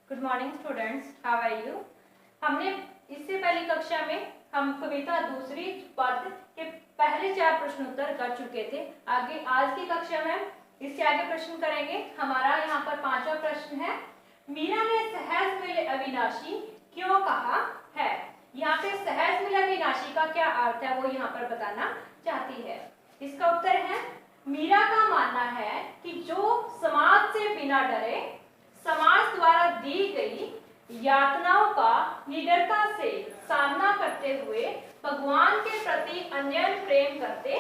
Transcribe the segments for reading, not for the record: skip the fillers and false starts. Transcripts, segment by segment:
Good morning students, how are you. हमने इससे पहली कक्षा में हम कविता दूसरी पद के पहले 4 प्रश्नोत्तर कर चुके थे। आगे आज की कक्षा में इससे आगे प्रश्न करेंगे। हमारा यहाँ पर 5वां प्रश्न है, मीरा ने सहज मिले अविनाशी क्यों कहा है। यहाँ पे सहज मिले अविनाशी का क्या अर्थ है वो यहाँ पर बताना चाहती है। इसका उत्तर है, मीरा का मानना है कि जो समाज से बिना डरे समाज द्वारा दी गई यातनाओं का निडरता से सामना करते हुए भगवान के प्रति अन्योन्य प्रेम करते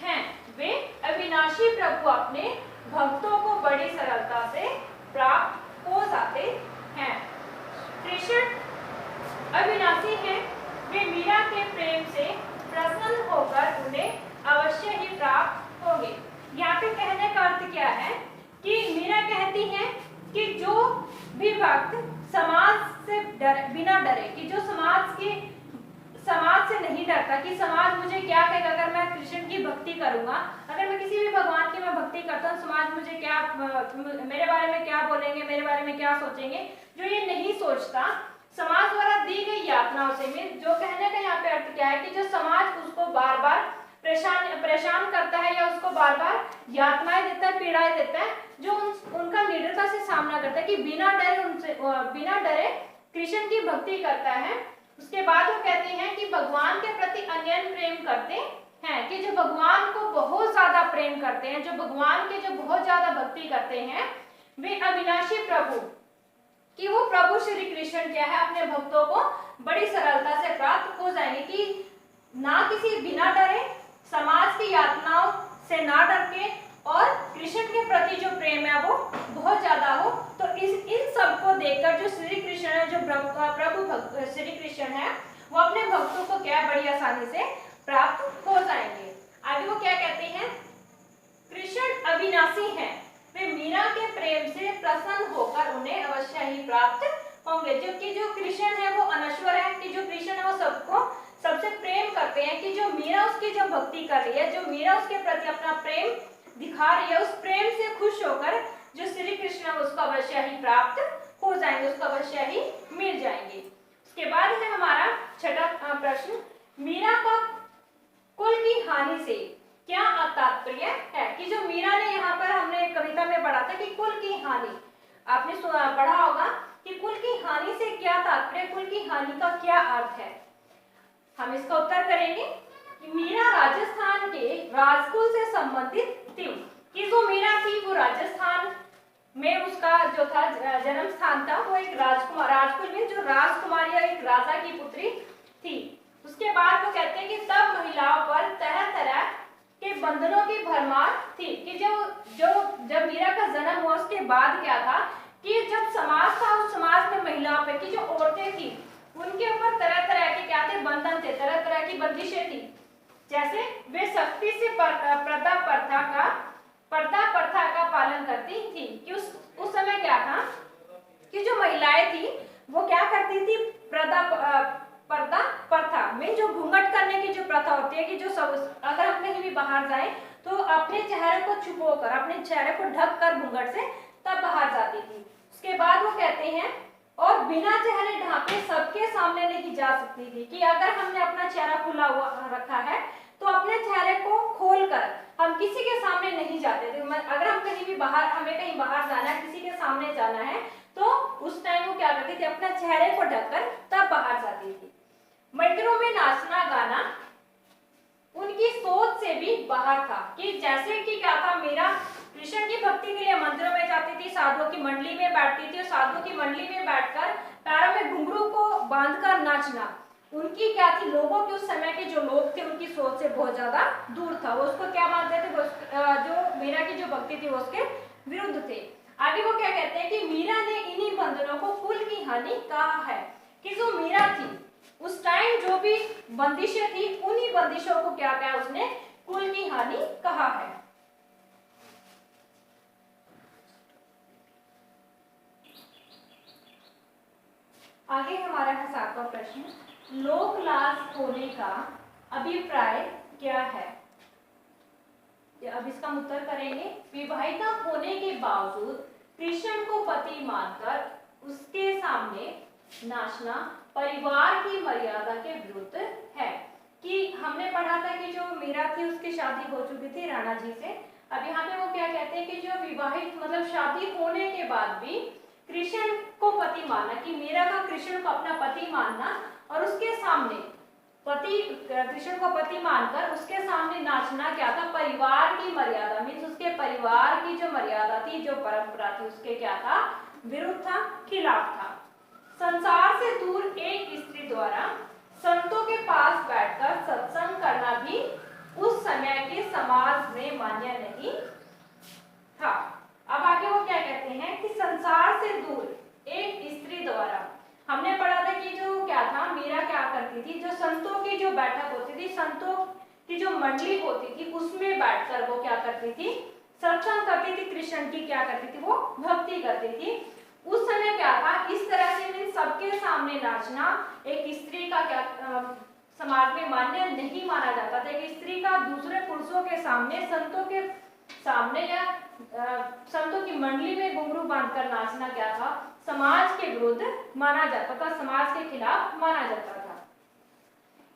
हैं, वे अविनाशी प्रभु अपने भक्तों को बड़ी सरलता से प्राप्त हो जाते हैं। कृष्ण अविनाशी हैं, वे मीरा के प्रेम से प्रसन्न होकर उन्हें अवश्य ही प्राप्त होंगे। यहाँ पे कहने का अर्थ क्या है कि मीरा कहती हैं कि जो भी भक्त समाज से बिना डरे, कि जो समाज से नहीं डरता कि समाज मुझे क्या कहेगा अगर मैं कृष्ण की भक्ति करूंगा, अगर मैं किसी भी भगवान की मैं भक्ति करता हूँ, समाज मुझे क्या मेरे बारे में क्या बोलेंगे, मेरे बारे में क्या सोचेंगे, जो ये नहीं सोचता समाज द्वारा दी गई यातनाओं से। में जो कहने का यहाँ पे अर्थ क्या है कि जो समाज उसको बार बार परेशान करता है या उसको बार बार यातनाएं देता है, पीड़ाएं देता है, जो उनका निडरता से सामना करता है कि बिना डरे कृष्ण की भक्ति करता है। उसके बाद वो कहते हैं कि भगवान के प्रति अन्योन्य प्रेम करते हैं, कि जो भगवान को बहुत ज्यादा प्रेम करते हैं, जो भगवान के जो बहुत ज्यादा भक्ति करते हैं, वे अविनाशी प्रभु, कि वो प्रभु श्री कृष्ण क्या है अपने भक्तों को बड़ी सरलता से प्राप्त हो जाएंगे, कि ना किसी बिना डरे समाज की यातनाओं से ना डर के और कृष्ण के प्रति जो प्रेम है वो बहुत ज्यादा हो। तो इन सब को देखकर जो श्री कृष्ण है, जो प्रभु श्री कृष्ण है, वो अपने भक्तों को क्या बड़ी आसानी से प्राप्त हो जाएंगे। आगे वो क्या कहते हैं, कृष्ण अविनाशी हैं, वे मीरा के प्रेम से प्रसन्न होकर उन्हें अवश्य ही प्राप्त होंगे। जबकि जो कृष्ण है वो अनश्वर है, कि जो कृष्ण है वो सबसे प्रेम करते हैं, कि जो मीरा उसकी जो भक्ति कर रही है, जो मीरा उसके प्रति अपना प्रेम दिखा रही है, उस प्रेम से खुश होकर जो श्री कृष्ण है उसको अवश्य ही प्राप्त हो जाएंगे, उसको अवश्य ही मिल जाएंगे। उसके बाद है हमारा 6वां प्रश्न, मीरा का कुल की हानि से क्या तात्पर्य है। कि जो मीरा ने यहाँ पर हमने कविता में पढ़ा था कि कुल की हानि, आपने पढ़ा होगा कि कुल की हानि से क्या तात्पर्य, कुल की हानि का क्या अर्थ है। हम इसका उत्तर करेंगे कि मीरा राजस्थान के राजकुल से संबंधित थी, कि जो मीरा थी वो राजस्थान में उसका जो था जन्म स्थान था, वो एक राजकुल में जो राजकुमारी या एक राजा की पुत्री थी। उसके बाद वो कहते हैं कि तब महिलाओं पर तरह तरह के बंधनों की भरमार थी, कि जब मीरा का जन्म हुआ उसके बाद क्या था कि जब समाज था उस समाज में महिलाओं पे, की जो औरतें थी उनके ऊपर तरह तरह के क्या थे, बंधन थे, तरह तरह की बंदिशें थी। जैसे वे सख्ती से पर्दा प्रथा का पालन करती थी, कि उस समय क्या था कि जो महिलाएं थी वो क्या करती थी, पर्दा प्रथा में जो घूंघट करने की जो प्रथा होती है, कि जो सब अगर हम कहीं भी बाहर जाए तो अपने चेहरे को छुपाकर, अपने चेहरे को ढक कर घूंघट से तब बाहर जाती थी। उसके बाद वो कहते हैं और बिना चेहरे ढांपे सबके सामने नहीं जा सकती थी, कि अगर हमने अपना चेहरा खुला हुआ रखा है तो अपने चेहरे को खोलकर हम किसी के सामने नहीं जाते थे। अगर हम कहीं भी बाहर, हमें कहीं बाहर जाना है, किसी के सामने जाना है, तो उस टाइम वो क्या करती थी, अपने चेहरे को ढककर तब बाहर जाती थी। मंदिरों में नाचना गाना उनकी सोच से भी बाहर था, कि जैसे कि क्या था, मीरा कृष्ण की भक्ति के लिए मंदिरों में जाती थी, साधुओं की मंडली में बैठती थी, और साधुओं की मंडली में बैठकर पैरों में घुंघरू को बांधकर नाचना उनकी क्या थी, लोगों के उस समय के जो लोग थे उनकी सोच से बहुत ज्यादा दूर था। वो उसको क्या मानते थे, जो मीरा की जो भक्ति थी वो उसके विरुद्ध थे। आगे वो क्या कहते हैं कि मीरा ने इन्हीं बंधनों को कुल की हानि कहा है, कि जो मीरा थी उस टाइम जो भी बंदिशें थी उन्हीं बंदिशों को क्या कहा उसने, कुल की हानि कहा है। आगे हमारा है 7वां प्रश्न, लोकलाज होने का अभिप्राय क्या है। अब इसका उत्तर करेंगे, विवाहिता होने के बावजूद कृष्ण को पति मानकर उसके सामने नाचना परिवार की मर्यादा के विरुद्ध है। कि हमने पढ़ा था कि जो मीरा थी उसकी शादी हो चुकी थी राणा जी से। अब यहाँ पे वो क्या कहते हैं कि जो विवाहित मतलब शादी होने के बाद भी कृष्ण को पति मानना, कि मीरा का कृष्ण को अपना पति मानना और उसके सामने कृष्ण को पति मानकर उसके सामने नाचना क्या था, परिवार की मर्यादा, मीन्स उसके परिवार की जो मर्यादा थी, जो परंपरा थी, उसके क्या था, विरुद्ध था, खिलाफ था। संसार से दूर एक स्त्री द्वारा संतों के पास बैठकर सत्संग करना भी उस समय के समाज में मान्य नहीं था। अब आगे वो क्या कहते हैं कि संसार से दूर एक स्त्री द्वारा, हमने पढ़ा था कि जो क्या था, मीरा क्या करती थी, जो संतों की जो बैठक होती थी, संतों की जो मंडली होती थी, उसमें बैठकर वो क्या करती थी, सत्संग करती थी, कृष्ण की क्या करती थी, वो भक्ति करती थी। उस समय क्या था, इस तरह से मीन सबके सामने नाचना एक स्त्री का क्या समाज में मान्य नहीं माना जाता था। एक स्त्री का दूसरे पुरुषों के सामने, संतों के सामने या संतों की मंडली में घुंघरू बांधकर नाचना क्या था, समाज के विरुद्ध माना जाता था, समाज के खिलाफ माना जाता था।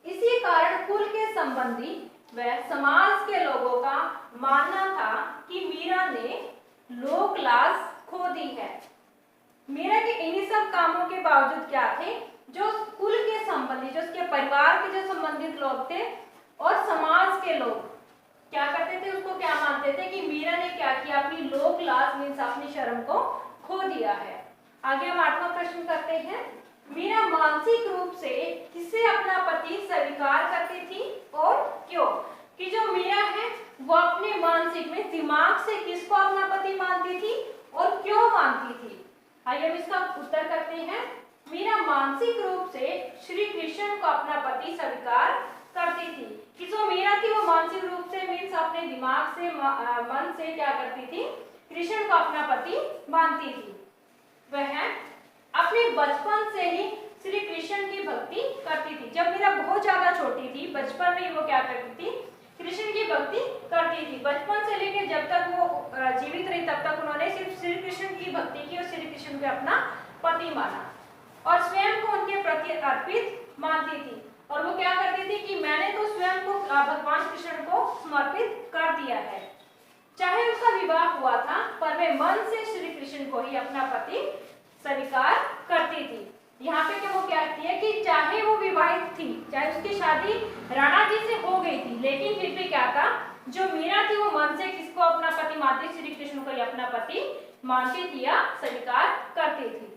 इसी कारण कुल के संबंधी व समाज के लोगों का मानना था कि मीरा ने लोक लाज खो दी है। मीरा के इन्हीं सब कामों के बावजूद क्या थे, जो कुल के संबंधी, जो उसके परिवार के जो संबंधित लोग थे और समाज के लोग क्या करते थे, उसको क्या मानते थे कि मीरा ने क्या किया, अपनी लोक लाज मीन्स अपनी शर्म को खो दिया है। आगे हम 8वां प्रश्न करते हैं। मीरा मानसिक रूप से किसे अपना पति स्वीकार करती थी और क्यों? कि जो मीरा है वो अपने मानसिक में दिमाग से किसको अपना पति मानती थी और क्यों मानती थी? आइए हम इसका उत्तर करते हैं। मीरा मानसिक रूप से श्री कृष्ण को अपना पति स्वीकार करती थी। कि जो मीरा थी वो मानसिक रूप से मीन्स अपने दिमाग से मन से क्या करती थी, कृष्ण को अपना पति मानती थी। वह अपने बचपन से ही श्री कृष्ण की भक्ति करती थी। जब मीरा बहुत ज्यादा छोटी थी, बचपन में ही वो क्या करती थी, कृष्ण की भक्ति करती थी। बचपन से लेकर जब तक वो जीवित रही तब तक उन्होंने सिर्फ श्री कृष्ण की भक्ति की और श्री कृष्ण को अपना पति माना और स्वयं को उनके प्रति अर्पित मानती थी। और वो क्या करती थी कि मैंने तो स्वयं को भगवान कृष्ण को समर्पित कर दिया है। चाहे उसका विवाह हुआ था पर वे मन से श्री कृष्ण को ही अपना पति स्वीकार करती थी। यहाँ पे क्या वो कहती है कि चाहे वो विवाहित थी, चाहे उसकी शादी राणा जी से हो गई थी, लेकिन फिर भी क्या था, जो मीरा थी वो मन से किसको अपना पति मानती, श्री कृष्ण को ही अपना पति मानती थी या स्वीकार करती थी।